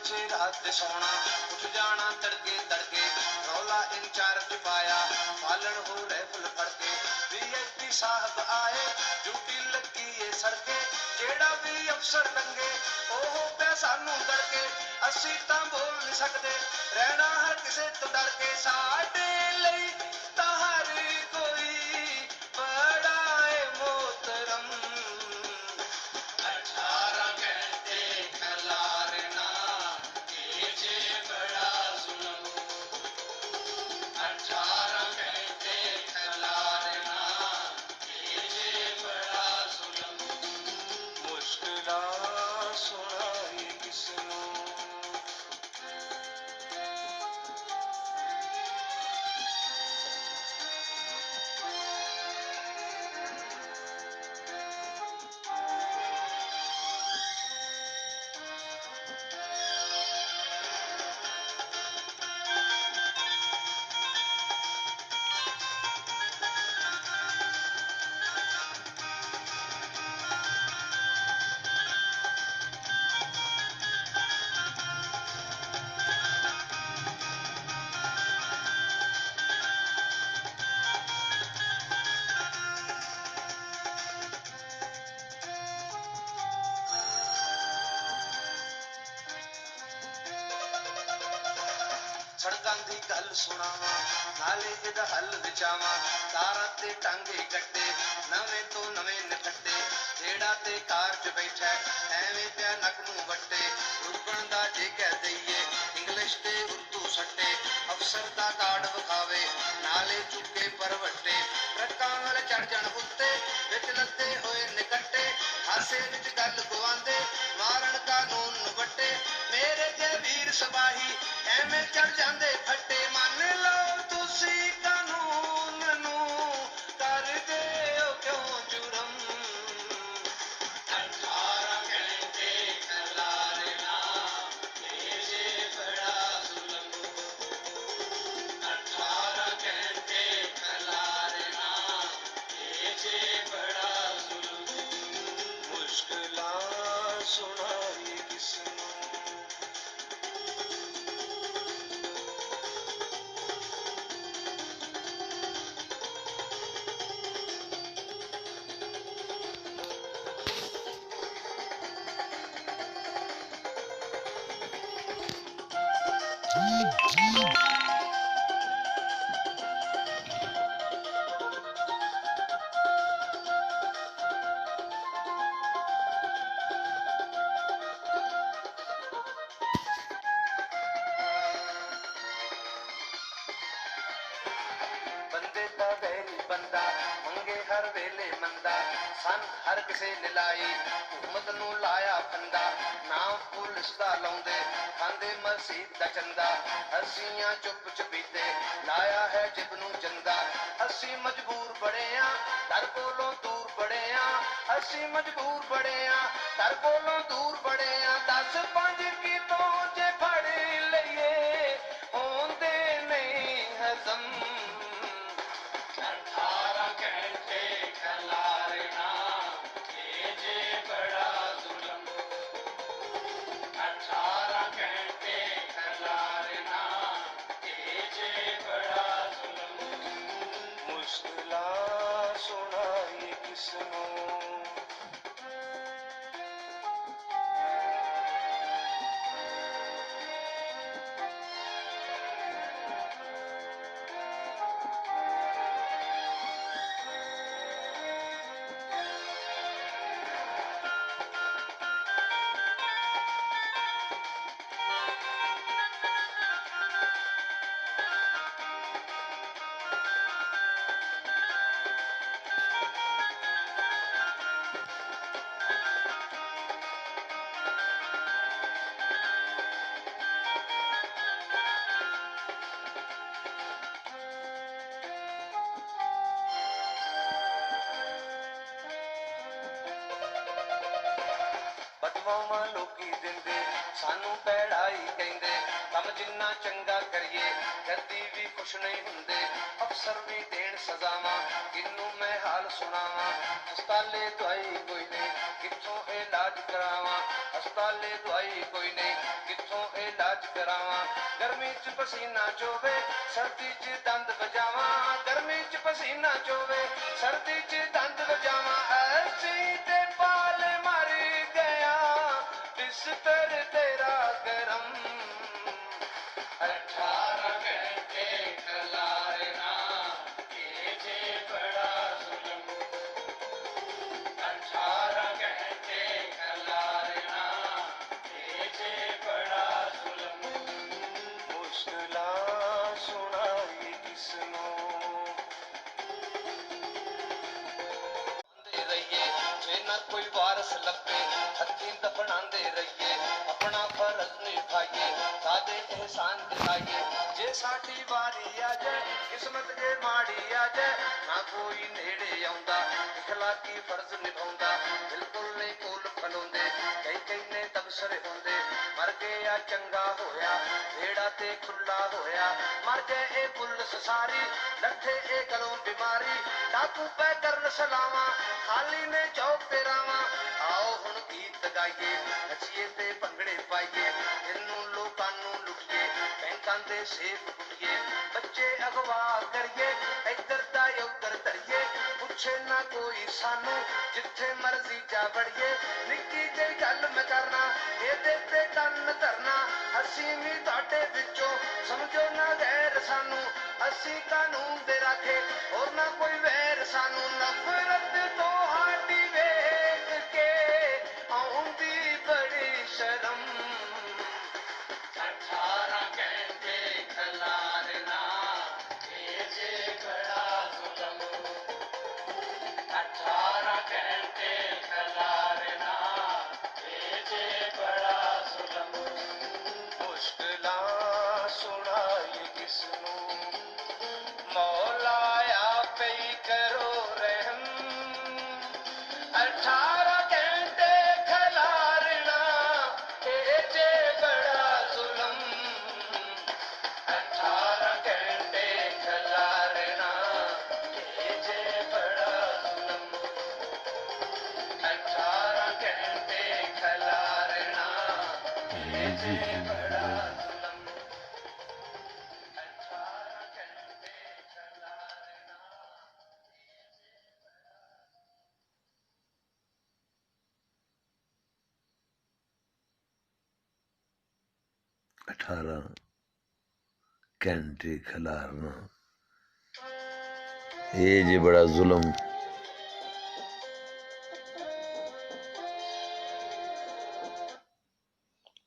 पिछे रात सोना उठ जाना तड़के तड़के रौला इंचार्ज पाया पालन हो रैफल फड़के वीआईपी साहब आए ड्यूटी लगी ये सड़के जेड़ा भी अफसर लंगे ओह पे सानू दड़के असी तां बोल नहीं सकते रहना हर किसे तो डर के साडे लई तां हर कोई बड़ा है मोहतरम 18 घंटे खलारना ये जे बड़ा जुल्म 18 घंटे खलारना ये जे बड़ा जुल्म मुश्किलां सुनाई किसनू सड़कां दी गल सुनावा नाले इहदा हल विचावा तारां ते टांगे गड्डे नवें तो नवें निकट्टे जेड़ा ते कार च बैठा एवें पिया नक नूं वट्टे रुकण दा जे कह दईए इंग्लिश ते उर्दू सट्टे अफसर दा कार्ड विखावे नाले चुके परवट्टे ट्रकां वाले चढ़ जाण उत्ते विच लद्दे होए निकट्टे हासे विच गल गवांदे मारण कानून नूं वट्टे मेरे जे वीर सिपाही एवें चढ़ जांदे फट्टे मान लो तुसी कानून नूं कर दे ओ क्यों जुर्म 18 घंटे खलारना ये जे बड़ा जुल्म 18 घंटे खलारना ये जे बड़ा जुल्म मुश्किलां सुनाई किसनू बंदे दा वैरी बंदा मंगे हर वेले मंदा सन हर किसे ने लाई हुकूमत नूं लाया फंदा नाम पुलिस दा लाउंदे खांदे मसीत दा चंदा असीं चुप चपीते लाया है जिब नूं जंदा असीं मजबूर बड़े आ दर कोलों दूर बड़े आ असीं मजबूर बड़े आ दर कोलों दूर बड़े आ 10-5 कितों जे फड़ लईए होंदे नहीं हजम 18 घंटे खलारना ये जे बड़ा जुल्म 18 घंटे खलारना ये जे बड़ा जुल्म मुश्किलां सुनाई किसनू ਬਦਵਾਵਾਂ ਲੋਕੀ ਦਿੰਦੇ ਸਾਨੂੰ ਪੈੜਾਈ ਕਹਿੰਦੇ ਕੰਮ ਜਿੰਨਾ ਚੰਗਾ ਕਰੀਏ ਕਦੀ ਵੀ ਖੁਸ਼ ਨਹੀਂ ਹੁੰਦੇ ਅਫਸਰ ਵੀ ਦੇਣ ਸਜ਼ਾਵਾਂ ਕਿੰਨੂੰ ਮੈਂ ਹਾਲ ਸੁਣਾਵਾਂ ਹਸਪਤਾਲੇ ਦਵਾਈ ਕੋਈ ਨਹੀਂ ਕਿੱਥੋਂ ਇਲਾਜ ਕਰਾਵਾਂ ਹਸਪਤਾਲੇ ਦਵਾਈ ਕੋਈ ਨਹੀਂ ਕਿੱਥੋਂ ਰਾਜ ਕਰਾਵਾਂ। ਗਰਮੀ ਚ ਪਸੀਨਾ ਚੋਵੇ, ਸਰਦੀ ਚ ਦੰਦ ਵਜਾਵਾਂ। ਗਰਮੀ ਚ ਪਸੀਨਾ ਚੋਵੇ, ਸਰਦੀ ਚ ਦੰਦ ਵਜਾਵਾਂ। ਐਸੀ ਤੇ ਪਾਲ ਮਰ ਗਿਆ, ਬਿਸਤਰ ਤੇਰਾ ਗਰਮ। 18 ਘੰਟੇ ਖਲਾਰਨਾ, ਇਹ ਜੇ ਬੜਾ ਜ਼ੁਲਮ। 18 ਘੰਟੇ ਖਲਾਰਨਾ, ਇਹ ਜੇ ਬੜਾ ਜ਼ੁਲਮ। ਮੁਸ਼ਕਿਲਾਂ ਸੁਣਾਈ ਕਿਸਨੂੰ, ਰਹੀਏ ਜੇ ਨਾ ਕੋਈ ਵਾਰਸ ਲੱਭੇ, ਹੱਥੀਂ ਦਫਨਾਉਂਦੇ ਰਹੀਏ। ਆਪਣਾ ਫਰਜ਼ ਨਿਭਾਈਏ, ਸਾਡੇ ਇਹਸਾਨ ਦਿਖਾਈਏ। ਜੇ ਸਾਡੀ ਵਾਰੀ ਆ ਜਾਏ, ਕਿਸਮਤ ਜੇ ਮਾੜੀ ਆ ਜਾਏ, ਨਾ ਕੋਈ ਨੇੜੇ ਆਉਂਦਾ, ਇਖਲਾਕੀ ਫਰਜ਼ ਨਿਭਾਉਂਦਾ। ਬਿਲਕੁਲ ਨਹੀਂ ਕੋਲ ਖਲੋਂਦੇ, ਕਈ ਕਈ ਨੇ ਤਬਸਰੇ ਹੁੰਦੇ। ਮਰ ਗਿਆ ਚੰਗਾ ਹੋਇਆ, ਵਿਹੜਾ ਤੇ ਖੁੱਲਾ ਹੋਇਆ। ਮਰ ਗਏ ਇਹ ਪੁਲਿਸ ਸਾਰੀ, ਲੱਥੇ ਇਹ ਗਲੋਂ ਬਿਮਾਰੀ। ਡਾਕੂ ਪੈ ਕਰਨ ਸਲਾਵਾਂ, ਖਾਲੀ ਨੇ ਚੌਕ ਤੇ ਰਾਵਾਂ। ਆਓ ਹੁਣ ਗੀਤ ਗਾਈਏ, ਨੱਚੀਏ ਤੇ ਭੰਗੜੇ ਪਾਈਏ। ਇਹਨੂੰ ਲੋਕਾਂ ਨੂੰ ਲੁੱਟੀਏ, ਬੈਂਕਾਂ ਦੇ ਸੇਫ ਕੁੱਟੀਏ। ਬੱਚੇ ਅਗਵਾ ਕਰੀਏ, ਇੱਧਰ ਦਾ ਉੱਧਰ ਧਰੀਏ। ਪੁੱਛੇ ਨਾ ਕੋਈ ਸਾਨੂੰ, ਜਿੱਥੇ ਮਰਜ਼ੀ ਜਾ ਵੜੀਏ। ਨਿੱਕੀ ਜਿਹੀ ਗੱਲ ਮੈਂ ਕਰਨਾ, ਇਹਦੇ ਤੇ ਕੰਨ ਧਰਨਾ। ਅਸੀਂ ਵੀ ਤੁਹਾਡੇ ਵਿੱਚੋਂ, ਸਮਝੋ ਨਾ ਗੈਰ ਸਾਨੂੰ। ਅਸੀਂ ਕਾਨੂੰਨ ਦੇ ਰਾਖੇ, ਹੋਰ ਨਾ ਕੋਈ ਵੈਰ ਸਾਨੂੰ। ਨਫ਼ਰਤ ਤੁਹਾਡੀ ਵੇਖ ਕੇ ਆਉਂਦੀ ਬੜੀ ਸ਼ਰਮ। 18 ਘੰਟੇ ਖਲਾਰਨਾ, ਇਹ ਜੇ ਬੜਾ ਜ਼ੁਲਮ। 18 ਘੰਟੇ ਖਲਾਰਨਾ, ਇਹ ਜੇ ਬੜਾ ਜ਼ੁਲਮ। ਮੁਸ਼ਕਿਲਾਂ ਸੁਣਾਈ ਕਿਸਨੂੰ, ਮੌਲਾ ਆਪੇ ਹੀ ਕਰੋ ਰਹਿਮ। 18 ਘੰਟੇ ਖਲਾਰਨਾ, ਇਹ ਜੇ ਬੜਾ ਜ਼ੁਲਮ। 18 ਘੰਟੇ ਖਲਾਰਨਾ, ਇਹ ਜੇ ਬੜਾ ਜ਼ੁਲਮ। 18 ਘੰਟੇ ਖਲਾਰਨਾ, ਇਹ ਜੇ ਬੜਾ ਜ਼ੁਲਮ। 18 ਘੰਟੇ ਖਲਾਰਨਾ। 18 ਘੰਟੇ ਖਲਾਰਨਾ, ਇਹ ਜੇ ਬੜਾ ਜ਼ੁਲਮ।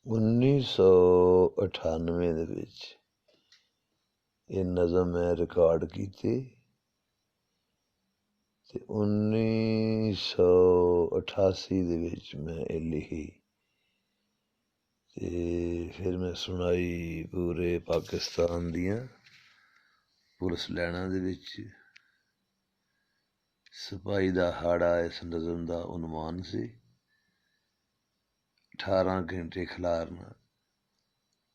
ਉੱਨੀ ਸੌ 98 ਦੇ ਵਿੱਚ ਇਹ ਨਜ਼ਮ ਮੈਂ ਰਿਕਾਰਡ ਕੀਤੀ ਤੇ 1988 ਦੇ ਵਿੱਚ ਮੈਂ ਇਹ ਲਿਖੀ ਤੇ ਫਿਰ ਮੈਂ ਸੁਣਾਈ ਪੂਰੇ ਪਾਕਿਸਤਾਨ ਦੀਆਂ ਪੁਲਿਸ ਲਾਈਨਾਂ ਦੇ ਵਿੱਚ। ਸਿਪਾਹੀ ਦਾ ਹਾੜਾ ਇਸ ਨਜ਼ਮ ਦਾ ਉਨਵਾਨ ਸੀ। 18 ਘੰਟੇ ਖਿਲਾਰਨਾ,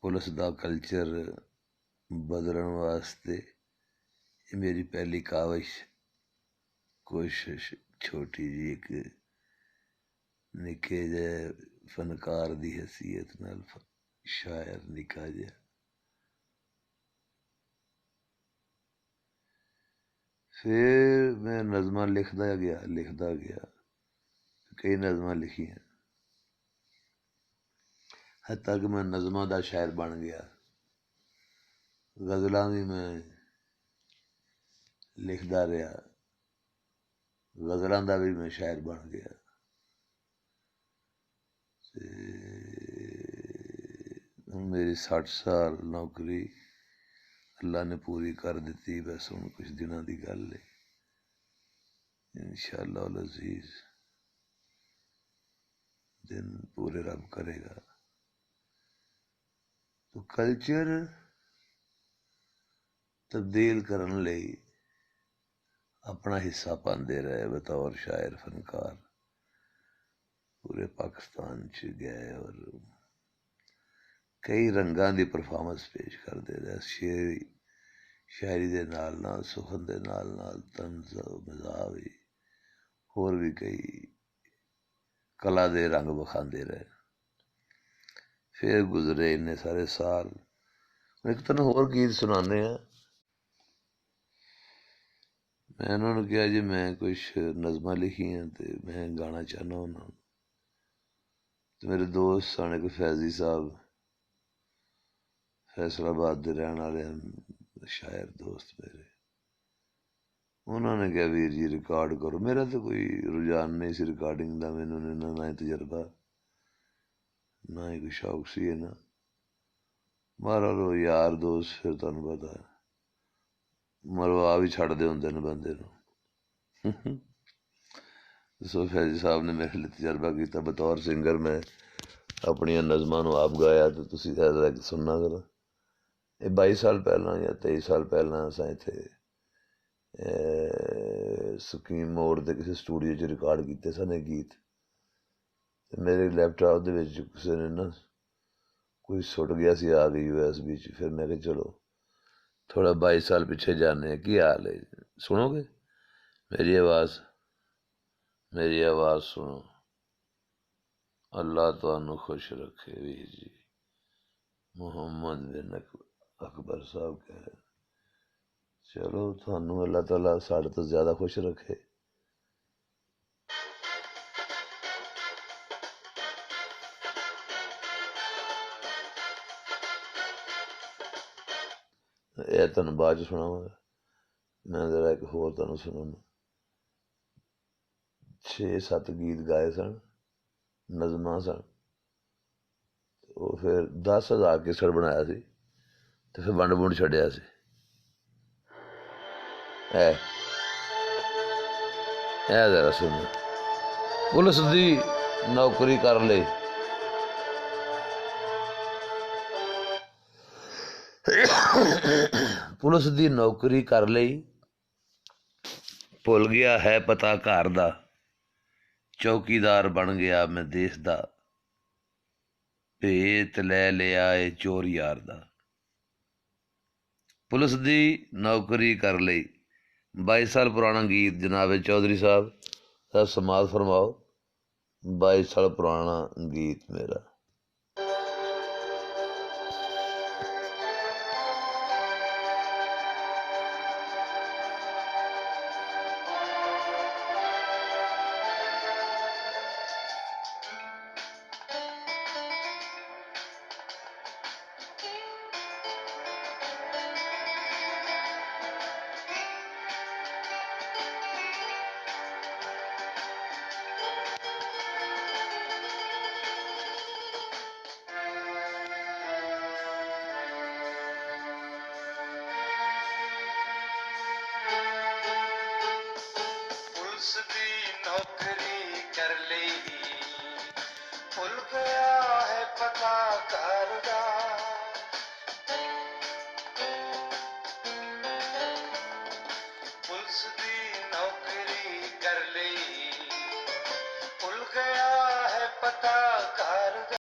ਪੁਲਿਸ ਦਾ ਕਲਚਰ ਬਦਲਣ ਵਾਸਤੇ ਇਹ ਮੇਰੀ ਪਹਿਲੀ ਕੋਸ਼ਿਸ਼ ਛੋਟੀ ਜਿਹੀ ਇੱਕ ਨਿੱਕੇ ਜਿਹੇ ਫਨਕਾਰ ਦੀ ਹੈਸੀਅਤ ਨਾਲ, ਸ਼ਾਇਰ ਨਿੱਕਾ ਜਿਹਾ। ਫਿਰ ਮੈਂ ਨਜ਼ਮਾਂ ਲਿਖਦਾ ਗਿਆ, ਕਈ ਨਜ਼ਮਾਂ ਲਿਖੀਆਂ, ਹੱਤਾਂ ਕਿ ਮੈਂ ਨਜ਼ਮਾਂ ਦਾ ਸ਼ਾਇਰ ਬਣ ਗਿਆ। ਗਜ਼ਲਾਂ ਵੀ ਮੈਂ ਲਿਖਦਾ ਰਿਹਾ, ਗਜ਼ਲਾਂ ਦਾ ਵੀ ਮੈਂ ਸ਼ਾਇਰ ਬਣ ਗਿਆ। ਤੇ ਹੁਣ ਮੇਰੀ 60 ਸਾਲ ਨੌਕਰੀ ਅੱਲਾ ਨੇ ਪੂਰੀ ਕਰ ਦਿੱਤੀ। ਬਸ ਹੁਣ ਕੁਛ ਦਿਨਾਂ ਦੀ ਗੱਲ ਹੈ, ਇੰਸ਼ਾਅੱਲਾ ਅਜ਼ੀਜ਼ ਦਿਨ ਪੂਰੇ ਰੱਬ ਕਰੇਗਾ। तो कल्चर तब्दील करने लई अपना हिस्सा पाते रहे बतौर शायर फनकार। पूरे पाकिस्तान च गए और कई रंगां दी परफॉर्मेंस पेश करते रहे। शायरी दे नाल नाल, सुखन दे नाल नाल, तंज मज़ाह भी, होर भी कई कला दे रंग विखांदे रहे। फिर गुजरे इन्ने सारे साल। एक तेन होर गीत सुनाने हैं। मैं उन्होंने कहा जी मैं कुछ नज़मां लिखियां तो मैं गाना चाहना होना। तो मेरे दोस्त सन एक फैजी साहब, फैसलाबाद के रहने वाले शायर दोस्त मेरे, उन्होंने कहा वीर जी रिकॉर्ड करो। मेरा तो कोई रुझान नहीं सी रिकॉर्डिंग का, मैनू ना ही तजर्बा ना ही कोई शौक सी है ना। महाराज यार दोस्त फिर तुहानू पता मरवा भी छड्डदे हुंदे ने बंदे नू। सो फैजी साहब ने मेरे लिए तजर्बा किया बतौर सिंगर। मैं अपनी नज़मां नू आप गाया तो तुसीं सुनना करो। ये 22 साल पहला या 23 साल पहला असां इत्थे स्कीम मोड़ के किसी स्टूडियो च रिकॉर्ड किए सन गीत। मेरे लैपटॉप के किसी ने ना कोई सुट गया सी आ गई USB च। फिर मैं कहा चलो थोड़ा 22 साल पिछे जाने। की हाल है, सुनोगे मेरी आवाज़? मेरी आवाज़ सुनो। अल्लाह तुहानू खुश रखे वीर जी। मुहम्मद बिन अकबर साहब कह रहे। चलो थानू अल्लाह ताला साढ़े तो ज्यादा खुश रखे। यह तुम बाद च सुनावांगा। मैं जरा एक होर तुहानू सुनाना। 6-7 गीत गाए सन, नज़मां सन। वो फिर 10,000 किसड़ बनाया सी तो फिर वंड वुंड छड्डिया सी। जरा सुन। पुलिस दी नौकरी कर लई, पुलिस दी नौकरी कर लई, भुल गया है पता घर दा, चौकीदार बन गया मैं देश दा, भेत लै लिया ए चोर यार दा। पुलिस दी नौकरी कर लई। 22 साल पुराना गीत जनाब चौधरी साहब समाज फरमाओ। 22 साल पुराना गीत मेरा। पुलिस दी नौकरी कर ली, भुल गया है पता घर दा, पुलिस दी नौकरी कर ली, भुल गया है पता घर दा।